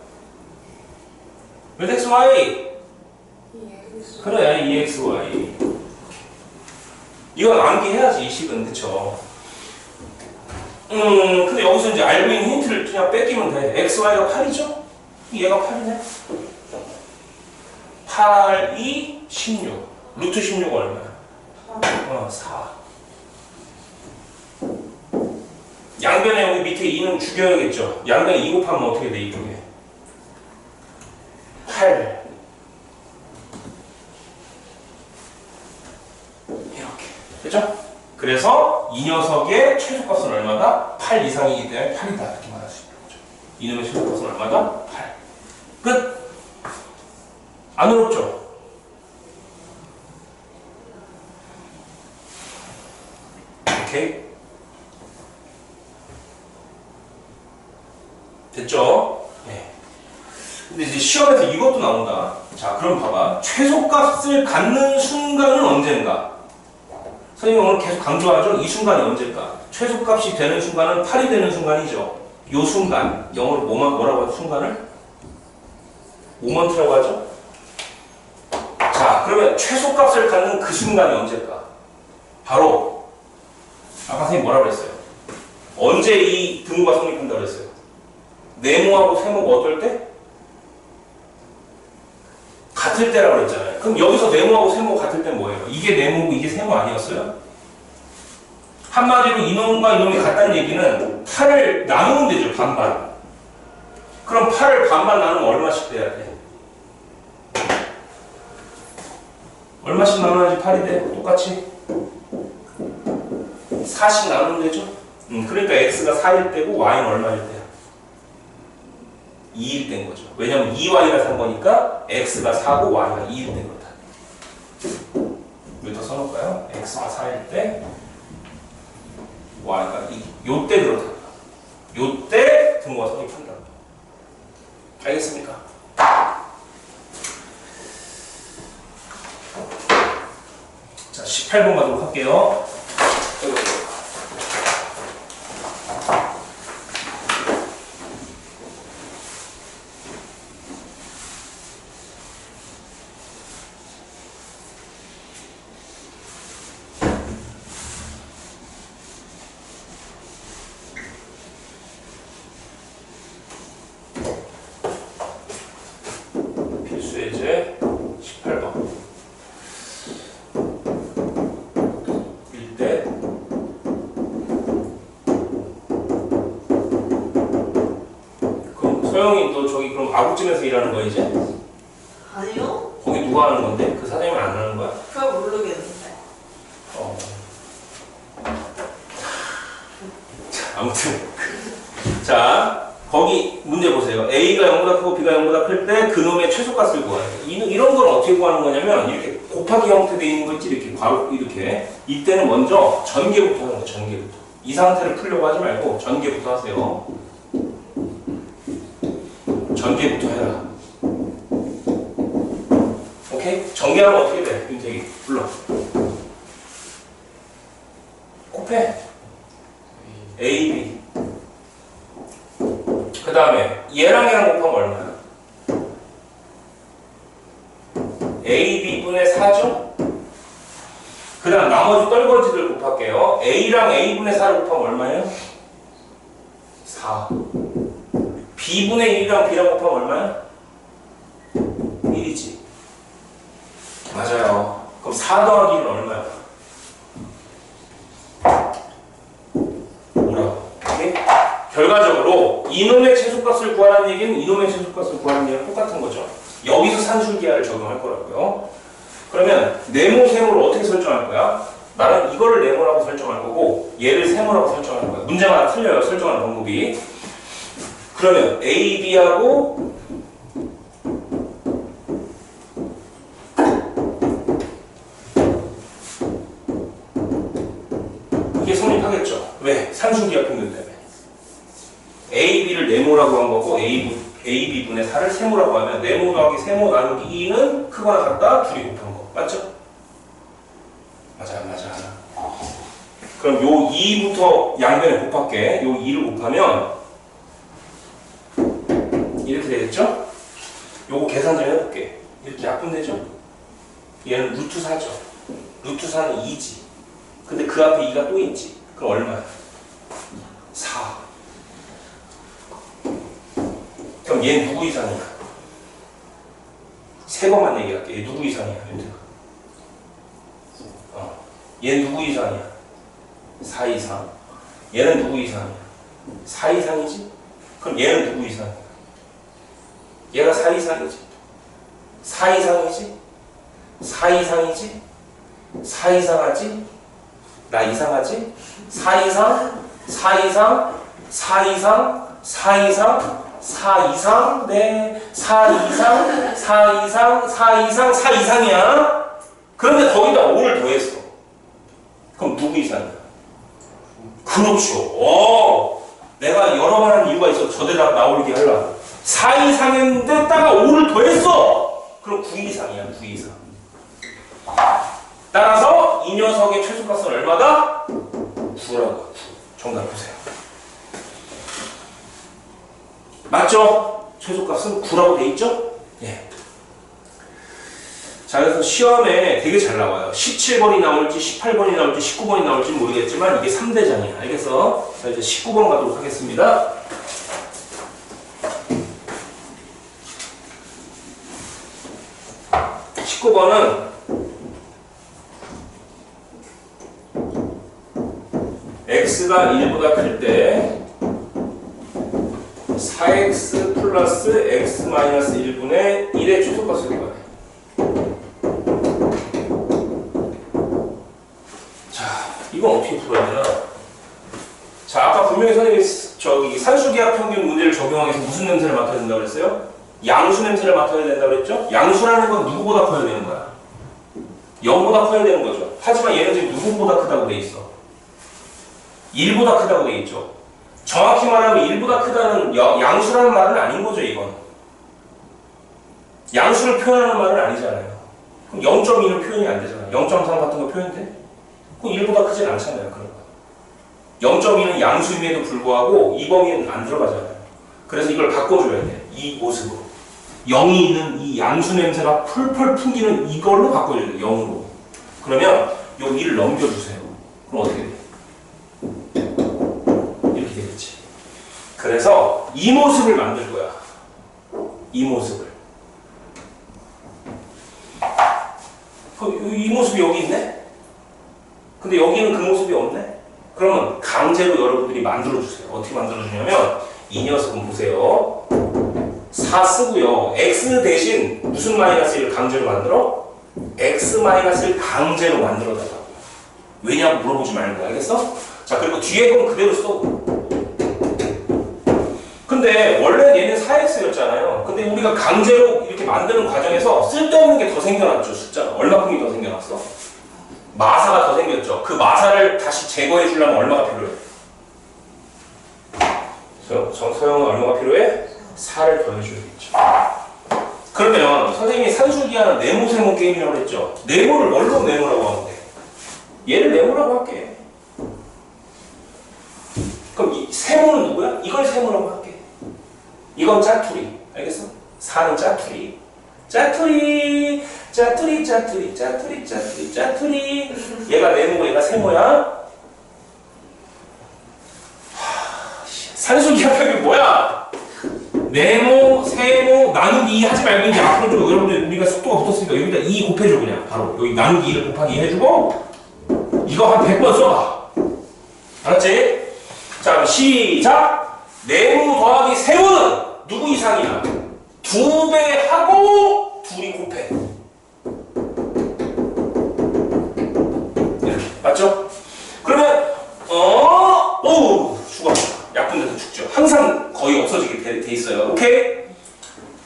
몇 xy? 그래, 2xy. 이건 암기해야지, 이 식은. 그쵸? 근데 여기서 이제 알고 있는 힌트를 그냥 뺏기면 돼. xy가 8이죠? 얘가 8이네. 8, 2, 16. 루트 16 얼마야? 4. 양변에 여기 밑에 2는 죽여야겠죠? 양변에 2 곱하면 어떻게 돼, 이쪽에? 8. 이렇게. 그죠? 그래서 이 녀석의 최소값은 얼마다? 8 이상이기 때문에 8이다. 이렇게 말할 수 있는 거죠. 이놈의 최소값은 얼마다? 8. 끝! 안 어렵죠? 오케이. 됐죠? 네. 근데 이제 시험에서 이것도 나온다. 자, 그럼 봐봐. 최소값을 갖는 순간은 언젠가? 선생님이 오늘 계속 강조하죠? 이 순간이 언제일까? 최소값이 되는 순간은 8이 되는 순간이죠. 요 순간. 영어로 뭐라고 하죠? 순간을? 모먼트라고 하죠? 자, 그러면 최소값을 갖는 그 순간이 언제일까? 바로 아까 선생님 뭐라고 그랬어요? 언제 이 등호가 성립한다고 그랬어요? 네모하고 세모가 어떨 때? 같을 때라고 그랬잖아요. 그럼 여기서 네모하고 세모가 같을 때 뭐예요? 이게 네모고 이게 세모 아니었어요? 한마디로 이놈과 이놈이 같다는 얘기는 8을 나누면 되죠. 반반. 그럼 8을 반반 나누면 얼마씩 돼야 돼? 얼마씩 나눠야지 8이 돼? 똑같이? 4씩 나누면 되죠? 그러니까 x가 4일 때고 y는 얼마일 때야? 2일 때인 거죠. 왜냐면 2y가 산 거니까 x가 4고 y가 2일 때 그렇다. 여기다 써놓을까요? x가 4일 때 y가 2. 요때 그렇다. 요때 등호가 성립한다. 알겠습니까? 자, 18번 가도록 할게요. 집에서 일하는 거야 이제? 아니요? 거기 누가 하는 건데? 그 사장님은 안 하는 거야? 그걸 모르겠는데. 자, 아무튼 자 거기 문제 보세요. A가 0보다 크고 B가 0보다 클 때 그놈의 최소값을 구하는 거예요. 이런 걸 어떻게 구하는 거냐면 이렇게 곱하기 형태되어 있는 거 있지 이렇게 괄호 이렇게 이때는 먼저 전개부터 하는 거예요. 전개부터. 이 상태를 풀려고 하지 말고 전개부터 하세요. 전개부터 해라. 오케이? 전개하면 어떻게 돼? 윤택이 불러. 곱해. A, B. 그 다음에 얘랑 얘랑 곱하면 얼마야? A, B분의 4죠? 그 다음 나머지 떨거지들 곱할게요. A랑 A분의 4를 곱하면 얼마예요? 4. B분의 1이랑 B랑 곱하면 얼마야? 1이지. 맞아요. 그럼 4 더하기 1은 얼마야? 5라고. 오케이? 결과적으로 이놈의 최소값을 구하라는 얘기는 이놈의 최소값을 구하라는 얘기랑 똑같은 거죠. 여기서 산술기하를 적용할 거라고요. 그러면 네모, 세모를 어떻게 설정할 거야? 나는 이거를 네모라고 설정할 거고 얘를 세모라고 설정할 거야. 문제마다 틀려요. 설정하는 방법이. 그러면 A, B하고 이게 성립하겠죠. 왜? 산술기하 평균 때문에. A, B를 네모라고 한 거고 A, B분의 4를 세모라고 하면 네모 더하기 세모 나누기 2는 크거나 같다. 둘이 곱한 거. 맞죠? 맞아. 그럼 요 2부터 양변에 곱할게. 요 2를 곱하면 이렇게 되겠죠? 요거 계산 좀 해볼게. 이렇게 약분되죠? 얘는 루트 4죠. 루트 4는 2지. 근데 그 앞에 2가 또 있지. 그럼 얼마야? 4. 그럼 얘는 누구 이상이야? 세 번만 얘기할게. 얘 누구 이상이야? 얘는 누구 이상이야? 4 이상. 얘는 누구 이상이야? 4 이상이지? 그럼 얘는 누구 이상이야? 얘가 4 이상이지? 4 이상이지? 4 이상이지? 4 이상하지? 나 이상하지? 4 이상? 4 이상? 4 이상? 4 이상? 4 이상? 네. 4 이상? 4 이상? 4 이상? 4 이상이야? 그런데 거기다 5를 더했어. 그럼 누구 이상이야? 그렇죠. 내가 여러 번 한 이유가 있어. 저 대답 나오게 하려고. 4 이상인데다가 5를 더했어. 그럼 9 이상이야. 9 이상. 따라서 이 녀석의 최소값은 얼마다? 9라고. 9. 정답 보세요. 맞죠? 최소값은 9라고 돼 있죠? 예. 자, 그래서 시험에 되게 잘 나와요. 17번이 나올지 18번이 나올지 19번이 나올지 모르겠지만 이게 3대장이야. 알겠어? 자, 이제 19번 가도록 하겠습니다. (19번은) x가 1보다 클 때 4x 플러스 x 마이너스 1분의 1의 최소값을 구하래. 자, 이건 어떻게 풀어야 되나? 자, 아까 분명히 선생님이 산수기하 평균 문제를 적용하기 위해서 무슨 냄새를 맡아야 된다고 그랬어요? 양수 냄새를 맡아야 된다고 그랬죠? 양수라는 건 누구보다 커야 되는 거야? 0보다 커야 되는 거죠. 하지만 얘는 지금 누구보다 크다고 돼 있어? 1보다 크다고 돼 있죠. 정확히 말하면 1보다 크다는 양수라는 말은 아닌 거죠, 이건. 양수를 표현하는 말은 아니잖아요. 그럼 0.2는 표현이 안 되잖아요. 0.3 같은 거 표현돼? 그럼 1보다 크진 않잖아요, 그런 거. 0.2는 양수임에도 불구하고 이 범위는 안 들어가잖아요. 그래서 이걸 바꿔줘야 돼. 이 모습으로. 0이 있는 이 양수 냄새가 펄펄 풍기는 이걸로 바꿔줘야 돼. 0으로. 그러면 요 2를 넘겨주세요. 그럼 어떻게 돼? 이렇게 되겠지. 그래서 이 모습을 만들 거야. 이 모습을. 이 모습이 여기 있네? 근데 여기는 그 모습이 없네? 그러면 강제로 여러분들이 만들어주세요. 어떻게 만들어주냐면 이 녀석은 보세요. 4 쓰고요. x 대신 무슨 마이너스 1을 강제로 만들어? x 마이너스 1 강제로 만들어 달라고. 왜냐고 물어보지 말고, 알겠어? 자, 그리고 뒤에 건 그대로 써. 근데 원래 얘는 4x였잖아요. 근데 우리가 강제로 이렇게 만드는 과정에서 쓸데없는 게 더 생겨났죠. 숫자가. 얼마큼이 더 생겨났어? 마사가 더 생겼죠. 그 마사를 다시 제거해 주려면 얼마가 필요해? 서영은 얼마가 필요해? 4를 더해줘야겠죠. 그러면 선생님이 산술기하는 네모 세모 게임이라고 했죠. 네모를 뭘로 네모라고 하면 돼? 얘를 네모라고 할게. 그럼 이 세모는 누구야? 이걸 세모라고 할게. 이건 짜투리. 알겠어? 4는 짜투리. 짜투리. 짜투리 짜투리 짜투리 짜투리 짜투리. 얘가 네모고 얘가 세모야. 산술기 합격이 뭐야? 네모, 세모, 나누기 2 하지 말고 이제 앞으로 좀 여러분들 우리가 속도가 붙었으니까 여기다 2 곱해줘 그냥 바로 여기 나누기 2를 곱하기 2 해주고 이거 한 100번 써봐. 알았지? 자 그럼 시작! 네모 더하기 세모는 누구 이상이야? 2배 하고 둘이 곱해. 이렇게 맞죠? 그러면 오 죽어. 약분 돼서 죽죠. 항상 거의 없어지게 돼 있어요. 오케이?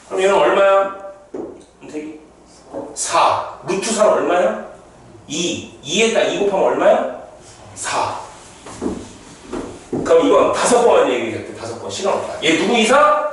그럼 얘는 얼마야? 은택이? 4. 루트 4는 얼마야? 2. 2에다 2 곱하면 얼마야? 4. 그럼 이건 5번만 얘기할게. 5번. 시간 없다. 얘 누구 이상?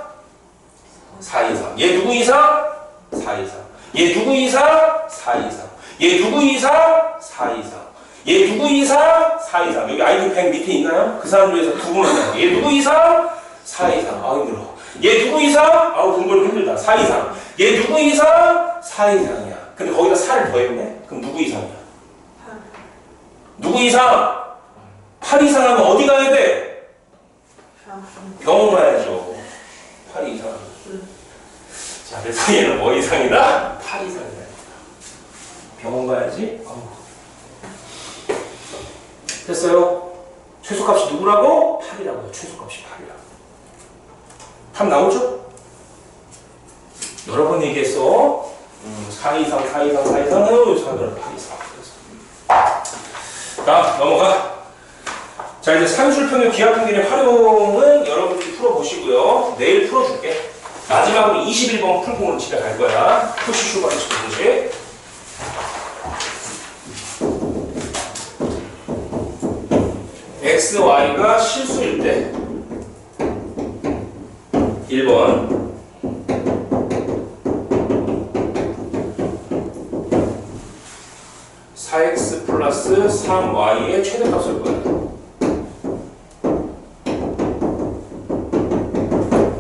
4 이상. 얘 누구 이상? 4 이상. 얘 누구 이상? 4 이상. 얘 누구 이상? 4 이상. 얘 누구 이상? 4 이상. 여기 아이디 100 밑에 있나요? 그 사람 중에서 두 분만 나요. 얘 누구 이상? 4 이상. 아 힘들어. 얘 누구 이상? 아우 공부는 힘들다. 4 이상. 얘 누구 이상? 4 이상이야. 근데 거기다 4를 더했네? 그럼 누구 이상이야? 8. 누구 이상? 8 이상 하면 어디 가야 돼? 병원 가야죠. 8 이상. 자, 그래서 얘는 뭐 이상이다? 8 이상이다. 병원 가야지. 됐어요? 최소값이 누구라고? 8이라고요. 최소값이 8이라고. 답 나오죠? 여러 번 얘기했어. 4 이상, 4 이상, 4 이상, 4는 8 이상. 자, 넘어가. 자, 이제 산술평균, 기하평균의 활용은 여러분들이 풀어보시고요. 내일 풀어줄게. 마지막으로 21번 풀고는 집에 갈 거야. 푸시 슈바르츠 문제. x, y가 실수일 때 1번 4x 플러스 3y의 최대값을 구하라.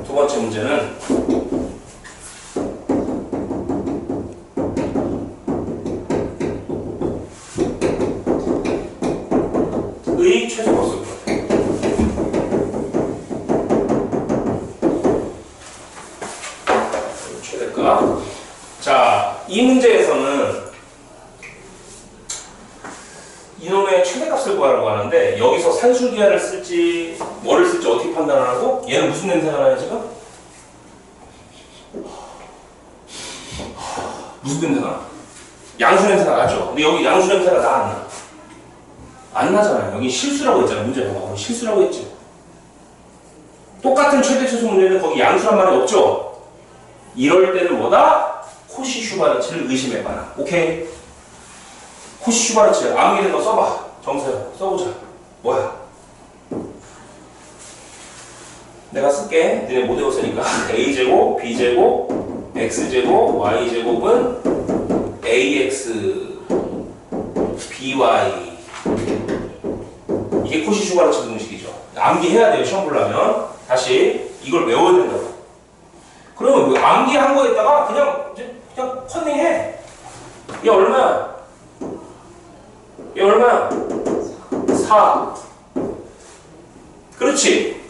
두 번째 문제는 의 최소값을 구하라. 최대값. 자, 이 문제에서는 이놈의 최대값을 구하라고 하는데 여기서 산술기하를 쓸지 뭐를 쓸지 어떻게 판단하라고? 얘는 무슨 냄새가 나요 지금? 무슨 냄새가 나? 양수 냄새가 나죠? 근데 여기 양수 냄새가 나 안 나? 안 나잖아요. 여기 실수라고 했잖아요. 문제가 거기 실수라고 했죠. 똑같은 최대 최소 문제인데 거기 양수란 말이 없죠? 이럴 때는 뭐다? 코시 슈바르츠를 의심해봐라. 오케이? 코시 슈바르츠 암기된 거 써봐. 정서요. 써보자. 뭐야? 내가 쓸게. 니네 못 외웠으니까. a제곱, b제곱, x제곱, y제곱은 ax, by. 이게 코시 슈바르츠 공식이죠. 암기해야 돼요. 시험 보려면. 다시 이걸 외워야 된다고. 그러면 암기한 거에다가 그냥 컨닝해. 얘 얼마야? 얘 얼마야? 4. 그렇지.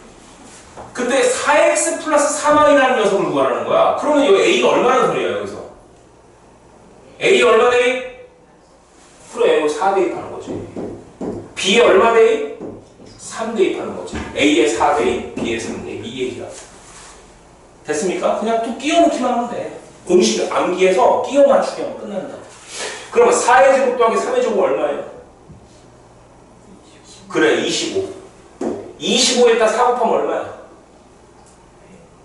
근데 4x 플러스 3y라는 녀석을 구하라는 거야. 그러면 여기 a가 얼마나 소리야 여기서? a 얼마 대? 그래, 4 대입하는 거지. b에 얼마 대? 3 대입하는 거지. a에 4 대입, b에 3 대입. 이 얘기야. 됐습니까? 그냥 또 끼워 넣기만 하면 돼. 공식 암기해서 끼워 맞추기 하면 끝난다. 그러면 4의 제곱 더하기 3의 제곱 얼마예요? 그래, 25. 25에다 4 곱하면 얼마야?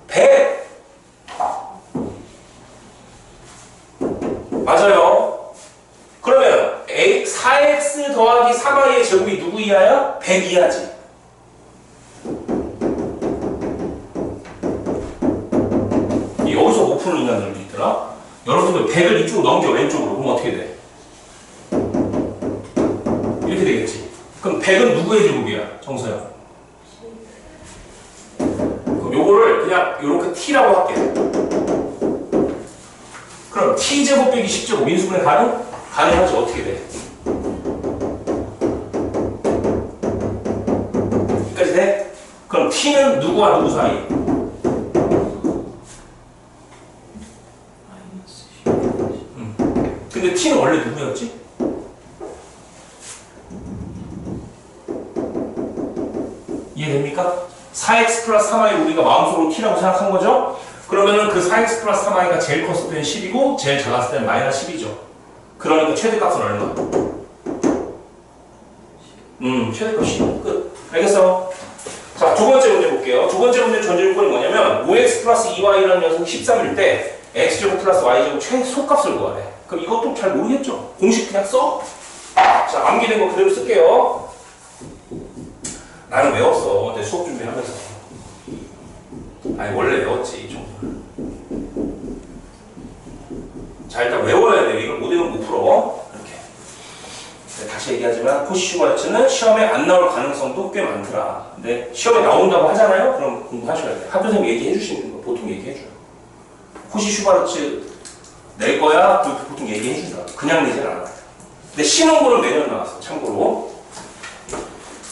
100. 맞아요. 그러면 4x 더하기 3y의 제곱이 누구 이하야? 100 이하지. 여기서 못 푸는 인간들도 있더라. 여러분들 100을 이쪽으로 넘겨, 왼쪽으로. 그럼 어떻게 돼? 이렇게 되겠지. 그럼 100은 누구의 제곱이야? 정서야. 그럼 요거를 그냥 요렇게 t라고 할게. 그럼 t제곱 빼기 10제곱 인수분해 가능? 가능하지. 어떻게 돼? 여기까지 돼? 그럼 t는 누구와 누구 사이? 근데 t는 원래 누구였지? 이해됩니까? 4x 플러스 3y 우리가 마음속으로 t라고 생각한 거죠? 그러면은 그 4x 플러스 3y가 제일 컸을 때는 10이고 제일 작았을 때는 마이너스 10이죠. 그러니까 최대값은 얼마? 최대값 10. 끝. 알겠어? 자, 두 번째 문제 볼게요. 두 번째 문제 전제 요건이 뭐냐면 5x 플러스 2y라는 녀석이 13일 때 x제곱 플러스 y제곱 최소값을 구하래. 그럼 이것도 잘 모르겠죠? 공식 그냥 써? 자, 암기된 거 그대로 쓸게요. 나는 외웠어. 어제 수업 준비하면서. 아니, 원래 외웠지, 좀. 자, 일단 외워야 돼요. 이걸 못 외우면 못 풀어. 이렇게. 네, 다시 얘기하지만, 코시슈바르츠는 시험에 안 나올 가능성도 꽤 많더라. 근데 시험에 나온다고 하잖아요? 그럼 공부하셔야 돼요. 학교생님 얘기해 주시는 거 보통 얘기해줘요. 코시슈바르츠 낼 거야? 그렇게 보통 얘기해 주더라. 그냥 내진 않아요. 근데 신흥고는 매년 나왔어, 참고로.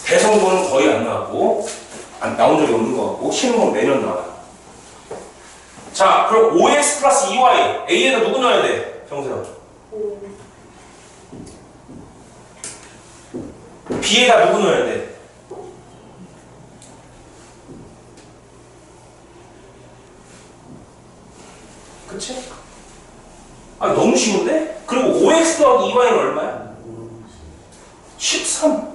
대성고는 거의 안 나왔고, 나온 적이 없는 것 같고, 신흥고는 매년 나와요. 자, 그럼 5x 플러스 2y, a에다 누구 넣어야 돼? 정세현. b에다 누구 넣어야 돼? 그치? 아, 너무 쉬운데? 그리고 5x 더하기 2y는 얼마야? 13.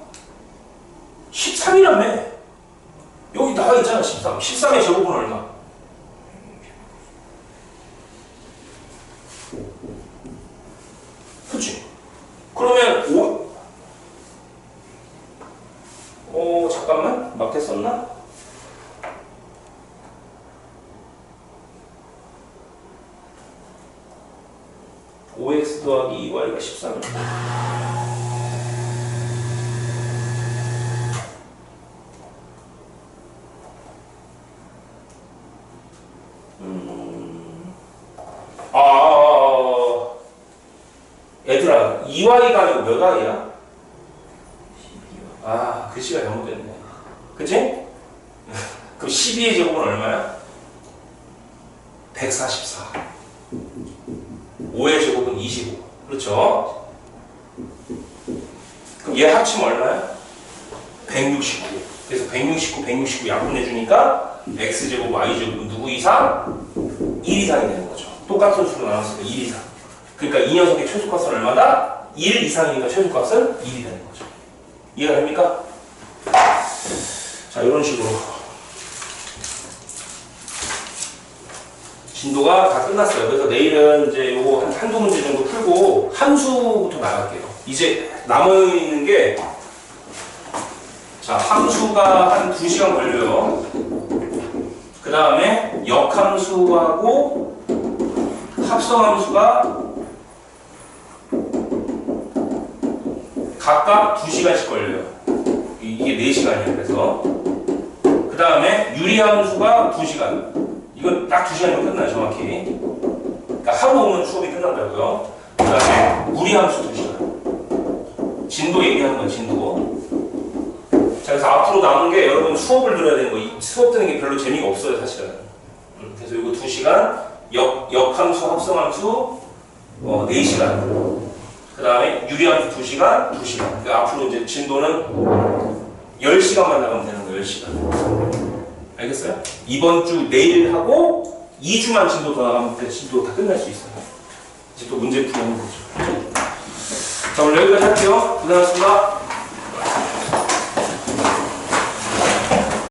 13이라며. 여기 나와 있잖아, 13. 13의 제곱은 얼마? 그치? 그러면 잠깐만. 맞게 썼나? (5x) 더하기 2y가 13이야. 얘들아, 2y가 아니고 몇 y야? 아, 글씨가 잘못됐네. 그치? 그럼 12의 제곱은 얼마야? 144. 5의 제곱은 25. 그렇죠? 그럼 얘 합치면 얼마야? 169. 그래서 169, 169 약분해주니까 x제곱, y제곱은 누구 이상? 1 이상이 되는 거죠. 똑같은 수로 나눴으니까 1 이상. 그러니까 이 녀석의 최소값은 얼마다? 1 이상이니까 최소값은 1이 되는 거죠. 이해가 됩니까? 자, 이런 식으로 진도가 다 끝났어요. 그래서 내일은 이제 요거 한두 문제 정도 풀고 함수부터 나갈게요. 이제 남아있는 게, 자, 함수가 한 2시간 걸려요. 그 다음에 역함수하고 합성함수가 각각 2시간씩 걸려요. 이게 4시간이에요. 그래서 그 다음에 유리함수가 2시간. 이건 딱 2시간이면 끝나요. 정확히. 그러니까 하루 오면 수업이 끝난다고요. 그 다음에 무리함수 2시간. 진도 얘기하는 건 진도. 자, 그래서 앞으로 남은 게 여러분 수업을 들어야 되는 거. 이 수업 듣는 게 별로 재미가 없어요. 사실은. 그래서 이거 2시간, 역함수, 합성함수 4시간. 그 다음에 유리함수 2시간, 2시간. 그러니까 앞으로 이제 진도는 10시간만 나가면 되는 거예요. 10시간. 알겠어요? 이번 주 내일 하고 2주만 진도 더 나가면 진도 다 끝날 수 있어요. 이제 또 문제 풀이하는 거죠. 자, 오늘 여기까지 할게요. 고생하셨습니다.